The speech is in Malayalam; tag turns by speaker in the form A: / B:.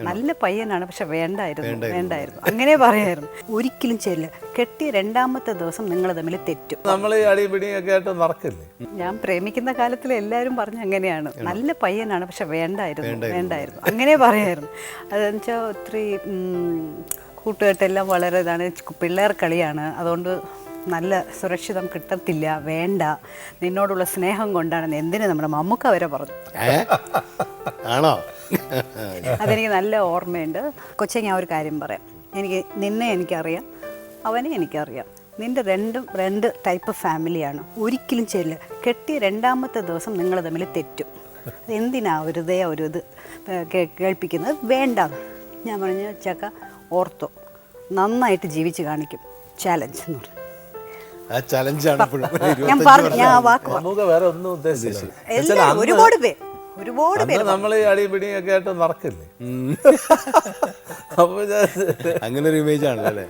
A: നല്ല പയ്യനാണ്, പക്ഷെ വേണ്ടായിരുന്നു അങ്ങനെ പറയായിരുന്നു. ഒരിക്കലും ചെല്ല് കെട്ടിയ 2ാമത്തെ ദിവസം നിങ്ങൾ തമ്മിൽ തെറ്റും.
B: നമ്മൾ ഈ അടിപിടിയൊക്കെ ആയിട്ട് നടക്കില്ലേ?
A: ഞാൻ പ്രേമിക്കുന്ന കാലത്തിൽ എല്ലാവരും പറഞ്ഞ അങ്ങനെയാണ്, നല്ല പയ്യനാണ്, പക്ഷെ വേണ്ടായിരുന്നു അങ്ങനെ പറയായിരുന്നു. അതെന്ന് വെച്ചാൽ ഒത്തിരി കൂട്ടുകെട്ടെല്ലാം വളരെ ഇതാണ്, പിള്ളേർ കളിയാണ്, അതുകൊണ്ട് നല്ല സുരക്ഷിതം കിട്ടത്തില്ല, വേണ്ട, നിന്നോടുള്ള സ്നേഹം കൊണ്ടാണ്, എന്തിനു നമ്മുടെ മമ്മൂക്ക വരെ പറഞ്ഞു.
C: ആണോ?
A: അതെനിക്ക് നല്ല ഓർമ്മയുണ്ട്. കൊച്ചെ, ഞാൻ ഒരു കാര്യം പറയാം, നിന്നെ എനിക്കറിയാം, അവനെ എനിക്കറിയാം. നിൻ്റെ രണ്ട് ടൈപ്പ് ഫാമിലിയാണ്. ഒരിക്കലും ചെല്ല് കെട്ടിയ 2ാമത്തെ ദിവസം നിങ്ങൾ തമ്മിൽ തെറ്റും. എന്തിനാ ഒരു ഇത് കേൾപ്പിക്കുന്നത്? വേണ്ട. ഞാൻ പറഞ്ഞു, ചക്ക ഓർത്തോ, നന്നായിട്ട് ജീവിച്ച് കാണിക്കും, ചാലഞ്ച് എന്ന് പറഞ്ഞു. ഞാൻ ആ വാക്ക്
B: നമുക്ക് വേറെ ഒന്നും ഉദ്ദേശിച്ചില്ല.
A: ഒരുപാട് പേര്
B: നമ്മൾ ഈ അടിപിടിയൊക്കെ ആയിട്ട് നടക്കില്ലേ?
C: അങ്ങനെ ഒരു ഇമേജ് ആണല്ലേ?